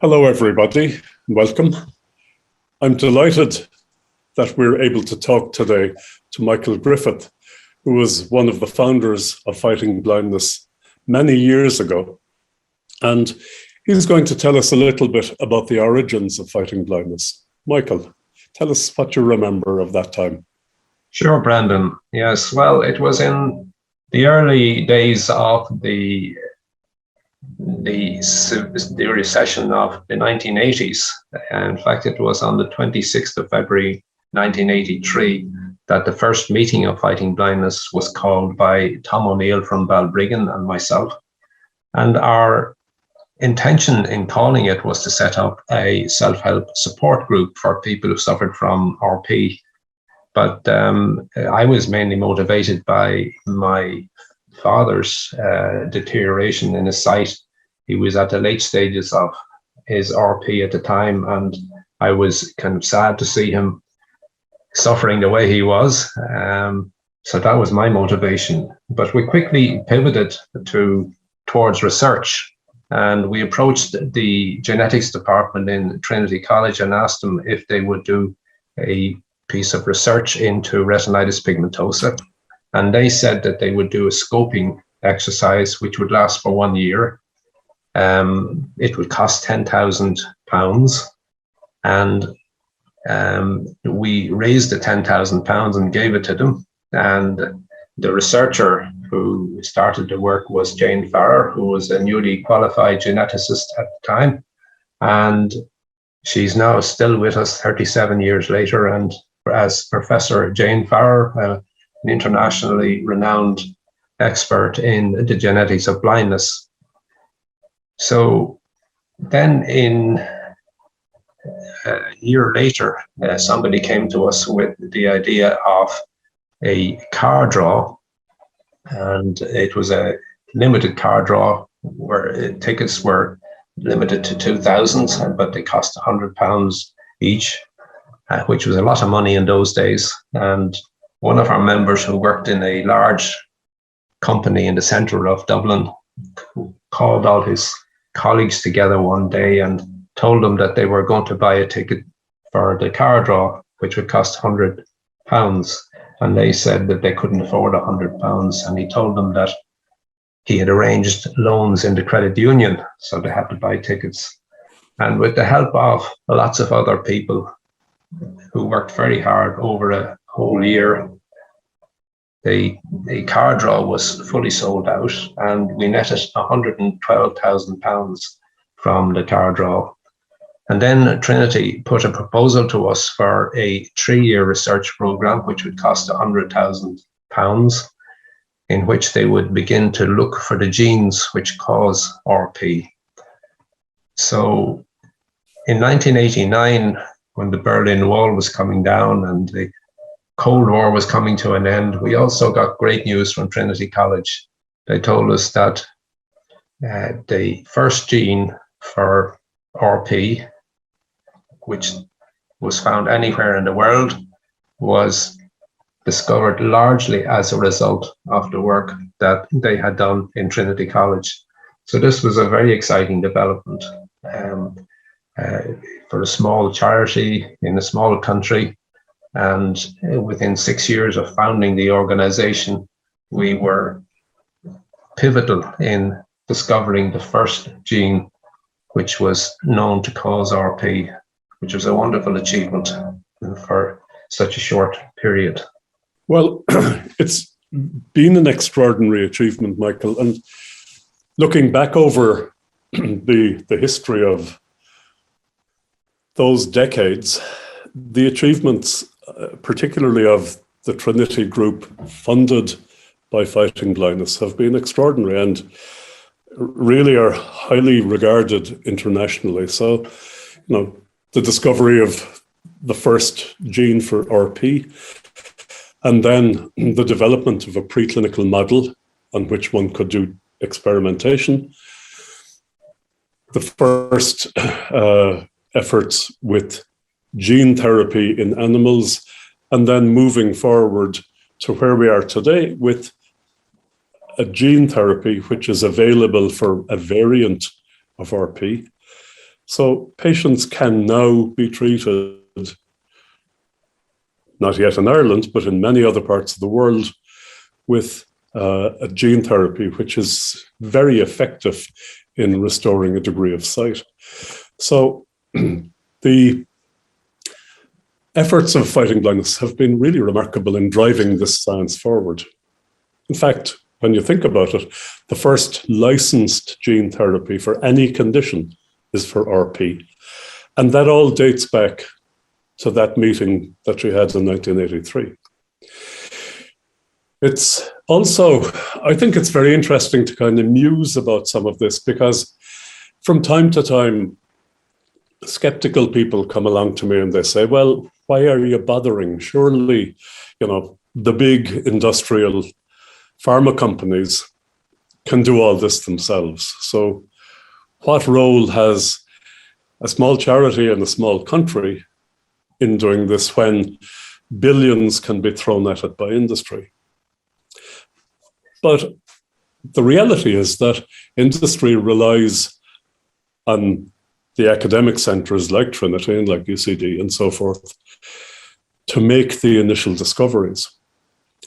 Hello, everybody. Welcome. I'm delighted that we're able to talk today to Michael Griffith, who was one of the founders of Fighting Blindness many years ago. And he's going to tell us a little bit about the origins of Fighting Blindness. Michael, tell us what you remember of that time. Sure, Brandon. Yes, well, it was in the early days of the recession of the 1980s. In fact, it was on the 26th of February 1983 that the first meeting of Fighting Blindness was called by Tom O'Neill from Balbriggan and myself. And our intention in calling it was to set up a self-help support group for people who suffered from RP. But I was mainly motivated by my father's deterioration in his sight. He was at the late stages of his RP at the time, and I was kind of sad to see him suffering the way he was. So that was my motivation. But we quickly pivoted towards research, and we approached the genetics department in Trinity College and asked them if they would do a piece of research into retinitis pigmentosa. And they said that they would do a scoping exercise, which would last for 1 year. It would cost £10,000. And we raised the £10,000 and gave it to them. And the researcher who started the work was Jane Farrer, who was a newly qualified geneticist at the time. And she's now still with us 37 years later. And as Professor Jane Farrer, an internationally renowned expert in the genetics of blindness. So then a year later, somebody came to us with the idea of a card draw, and it was a limited card draw where tickets were limited to 2,000, but they cost £100 each, which was a lot of money in those days. And one of our members who worked in a large company in the centre of Dublin called all his colleagues together one day and told them that they were going to buy a ticket for the car draw, which would cost £100. And they said that they couldn't afford £100. And he told them that he had arranged loans in the credit union, so they had to buy tickets. And with the help of lots of other people who worked very hard over a whole year, the car draw was fully sold out, and we netted £112,000 from the car draw. And then Trinity put a proposal to us for a 3-year research program, which would cost £100,000, in which they would begin to look for the genes which cause RP. So in 1989, when the Berlin Wall was coming down and the Cold War was coming to an end, we also got great news from Trinity College. They told us that the first gene for RP, which was found anywhere in the world, was discovered largely as a result of the work that they had done in Trinity College. So this was a very exciting development for a small charity in a small country. And within 6 years of founding the organization, we were pivotal in discovering the first gene which was known to cause RP, which was a wonderful achievement for such a short period. Well, it's been an extraordinary achievement, Michael. And looking back over the history of those decades, the achievements, particularly of the Trinity Group funded by Fighting Blindness, have been extraordinary and really are highly regarded internationally. So, the discovery of the first gene for RP, and then the development of a preclinical model on which one could do experimentation, the first efforts with gene therapy in animals, and then moving forward to where we are today with a gene therapy which is available for a variant of RP. So patients can now be treated, not yet in Ireland, but in many other parts of the world, with a gene therapy, which is very effective in restoring a degree of sight. So the efforts of fighting blindness have been really remarkable in driving this science forward. In fact, when you think about it, the first licensed gene therapy for any condition is for RP. And that all dates back to that meeting that we had in 1983. It's also, I think it's very interesting to kind of muse about some of this, because from time to time, skeptical people come along to me and they say, well, why are you bothering? Surely, the big industrial pharma companies can do all this themselves. So what role has a small charity in a small country in doing this when billions can be thrown at it by industry? But the reality is that industry relies on the academic centres like Trinity and like UCD and so forth to make the initial discoveries,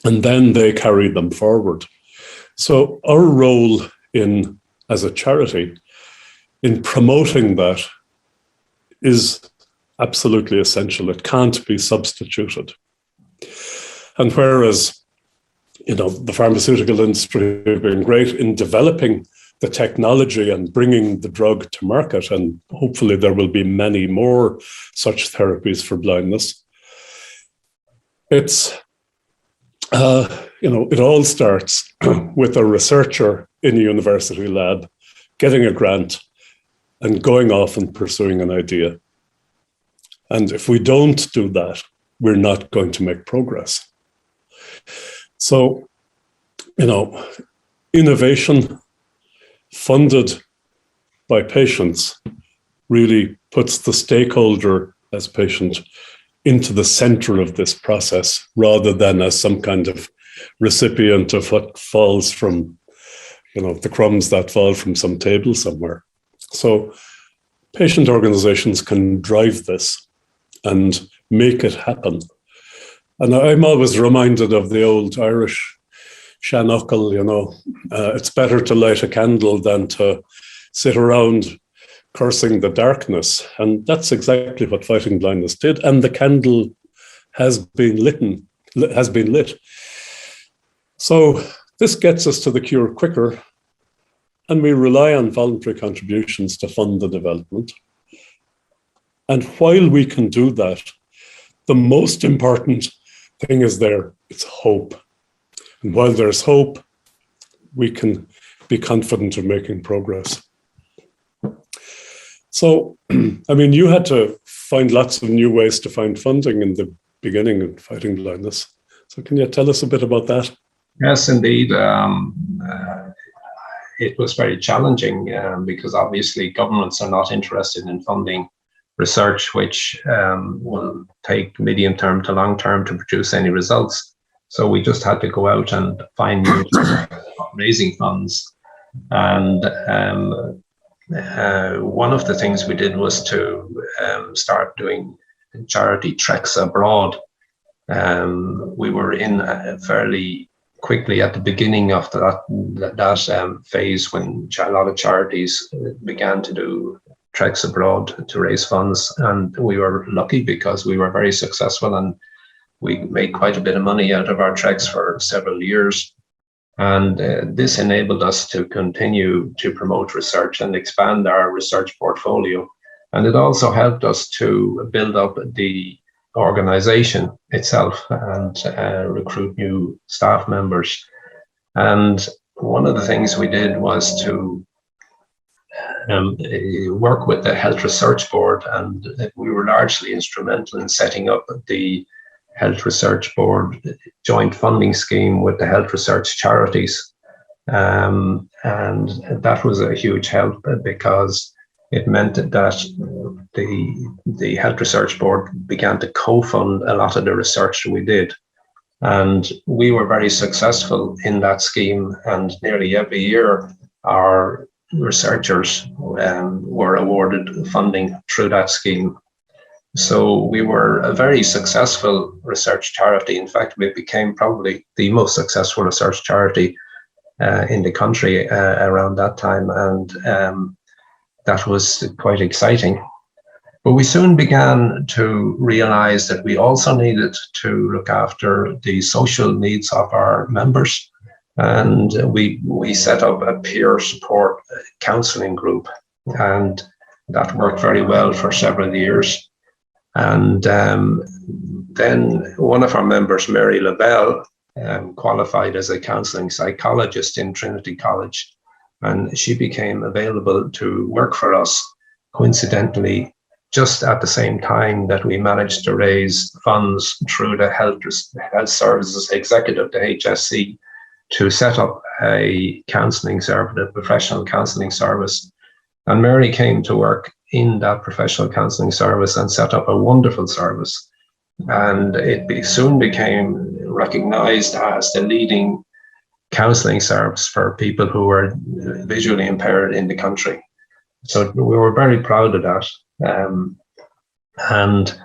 and then they carry them forward. So our role as a charity in promoting that is absolutely essential. It can't be substituted. And whereas the pharmaceutical industry have been great in developing the technology and bringing the drug to market, and hopefully there will be many more such therapies for blindness. It's, it all starts with a researcher in a university lab getting a grant and going off and pursuing an idea. And if we don't do that, we're not going to make progress. So, innovation funded by patients really puts the stakeholder as patient into the center of this process, rather than as some kind of recipient of what falls from, the crumbs that fall from some table somewhere. So patient organizations can drive this and make it happen. And I'm always reminded of the old Irish shanachal, it's better to light a candle than to sit around cursing the darkness. And that's exactly what fighting blindness did. And the candle has been lit. So this gets us to the cure quicker. And we rely on voluntary contributions to fund the development. And while we can do that, the most important thing is it's hope. And while there's hope, we can be confident of making progress. So, you had to find lots of new ways to find funding in the beginning of fighting blindness. So can you tell us a bit about that? Yes, indeed. It was very challenging because obviously governments are not interested in funding research which will take medium term to long term to produce any results. So we just had to go out and find new raising funds. And one of the things we did was to start doing charity treks abroad. We were in fairly quickly at the beginning of that phase when a lot of charities began to do treks abroad to raise funds, and we were lucky because we were very successful and we made quite a bit of money out of our treks for several years. And this enabled us to continue to promote research and expand our research portfolio. And it also helped us to build up the organization itself and recruit new staff members. And one of the things we did was to work with the Health Research Board, and we were largely instrumental in setting up the Health Research Board joint funding scheme with the health research charities. And that was a huge help because it meant that the Health Research Board began to co-fund a lot of the research we did. And we were very successful in that scheme, and nearly every year our researchers were awarded funding through that scheme. So we were a very successful research charity. In fact, we became probably the most successful research charity in the country around that time, and that was quite exciting. But we soon began to realize that we also needed to look after the social needs of our members. And we set up a peer support counseling group, and that worked very well for several years. And then one of our members, Mary LaBelle, qualified as a counseling psychologist in Trinity College, and she became available to work for us, coincidentally, just at the same time that we managed to raise funds through the Health Services Executive, the HSC, to set up a counselling service, a professional counselling service. And Mary came to work in that professional counselling service and set up a wonderful service. And it soon became recognised as the leading counselling service for people who were visually impaired in the country. So we were very proud of that. And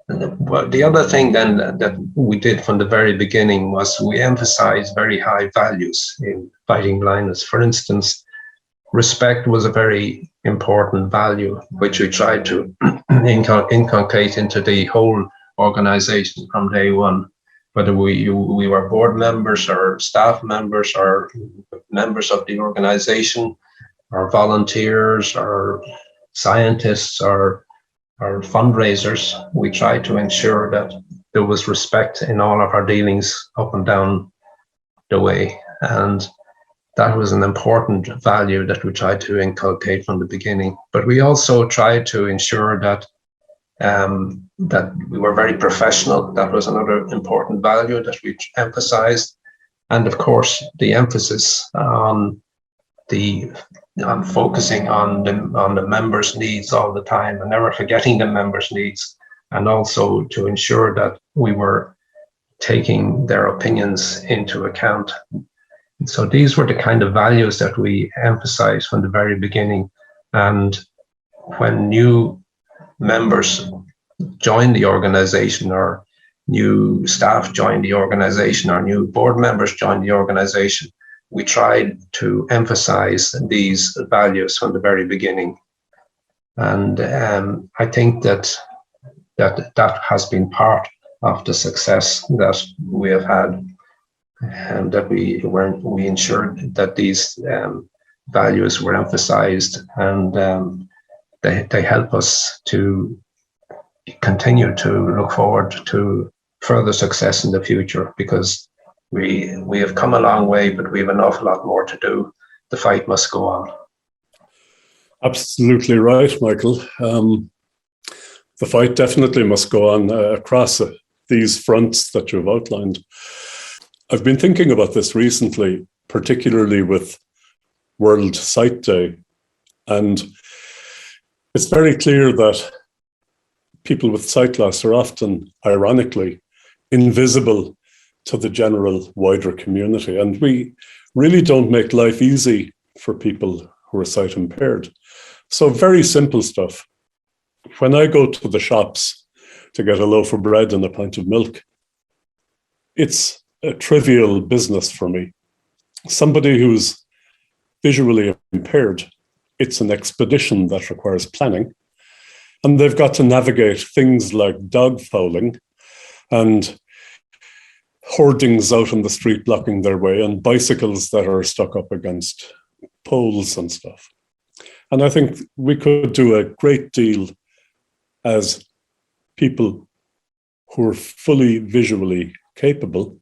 the other thing then that we did from the very beginning was we emphasized very high values in fighting blindness. For instance, respect was a very important value, which we tried to inculcate into the whole organization from day one. Whether we were board members or staff members or members of the organization or volunteers or scientists or fundraisers, we tried to ensure that there was respect in all of our dealings up and down the way. And that was an important value that we tried to inculcate from the beginning. But we also tried to ensure that that we were very professional. That was another important value that we emphasized. And of course, the emphasis on focusing on the members' needs all the time and never forgetting the members' needs, and also to ensure that we were taking their opinions into account. So these were the kind of values that we emphasized from the very beginning. And when new members joined the organization, or new staff joined the organization, or new board members joined the organization, we tried to emphasize these values from the very beginning. And I think that has been part of the success that we have had, and that we ensured that these values were emphasized, and they help us to continue to look forward to further success in the future, because we have come a long way, but we have an awful lot more to do. The fight must go on. Absolutely right, Michael. The fight definitely must go on across these fronts that you've outlined. I've been thinking about this recently, particularly with World Sight Day. And it's very clear that people with sight loss are often, ironically, invisible to the general wider community. And we really don't make life easy for people who are sight impaired. So very simple stuff. When I go to the shops to get a loaf of bread and a pint of milk, it's a trivial business for me. Somebody who's visually impaired, it's an expedition that requires planning. And they've got to navigate things like dog fouling and hoardings out on the street blocking their way, and bicycles that are stuck up against poles and stuff. And I think we could do a great deal as people who are fully visually capable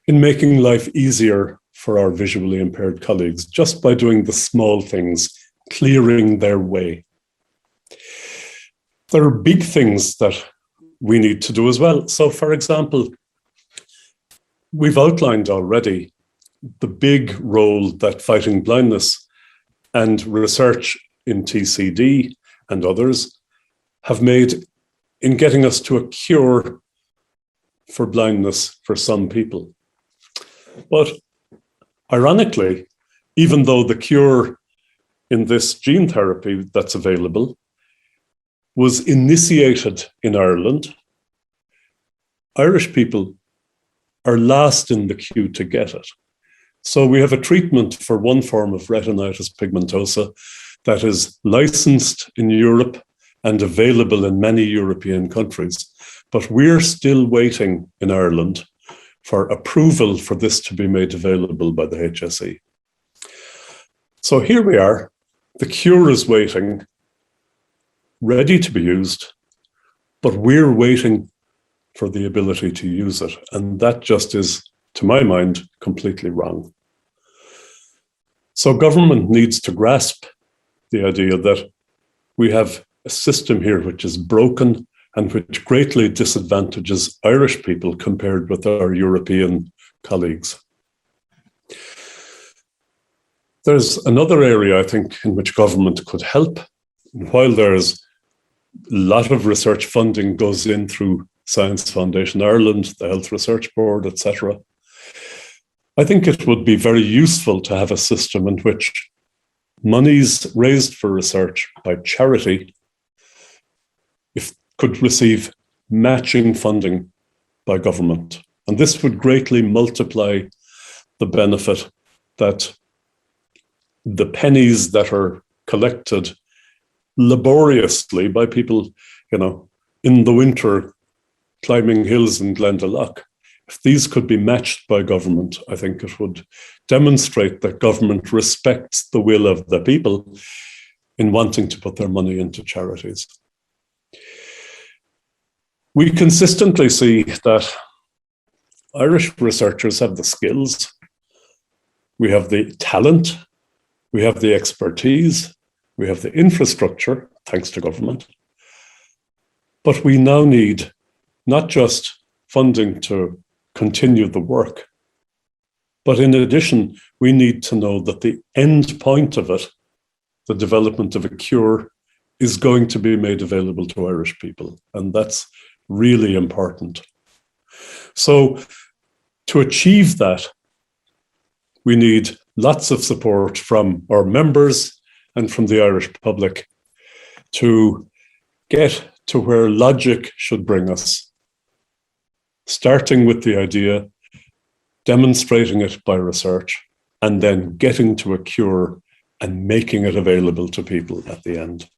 in making life easier for our visually impaired colleagues, just by doing the small things, clearing their way. There are big things that we need to do as well. So, for example, we've outlined already the big role that fighting blindness and research in TCD and others have made in getting us to a cure for blindness for some people. But ironically, even though the cure in this gene therapy that's available was initiated in Ireland. Irish people are last in the queue to get it. So we have a treatment for one form of retinitis pigmentosa that is licensed in Europe and available in many European countries. But we're still waiting in Ireland for approval for this to be made available by the HSE. So here we are. The cure is waiting, ready to be used, but we're waiting for the ability to use it. And that just is, to my mind, completely wrong. So government needs to grasp the idea that we have a system here which is broken and which greatly disadvantages Irish people compared with our European colleagues. There's another area, I think, in which government could help. And while there's a lot of research funding goes in through Science Foundation Ireland, the Health Research Board, etc., I think it would be very useful to have a system in which monies raised for research by charity could receive matching funding by government. And this would greatly multiply the benefit that the pennies that are collected laboriously by people, in the winter climbing hills in Glendalough, if these could be matched by government, I think it would demonstrate that government respects the will of the people in wanting to put their money into charities. We consistently see that Irish researchers have the skills, we have the talent, we have the expertise, we have the infrastructure, thanks to government. But we now need not just funding to continue the work, but in addition, we need to know that the end point of it, the development of a cure, is going to be made available to Irish people. And that's really important. So to achieve that, we need lots of support from our members and from the Irish public to get to where logic should bring us, starting with the idea, demonstrating it by research, and then getting to a cure and making it available to people at the end.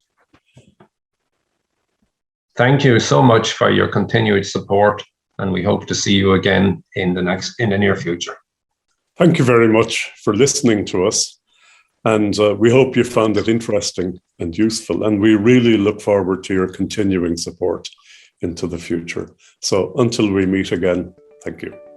Thank you so much for your continued support, and we hope to see you again in the near future. Thank you very much for listening to us, and we hope you found it interesting and useful, and we really look forward to your continuing support into the future. So until we meet again, thank you.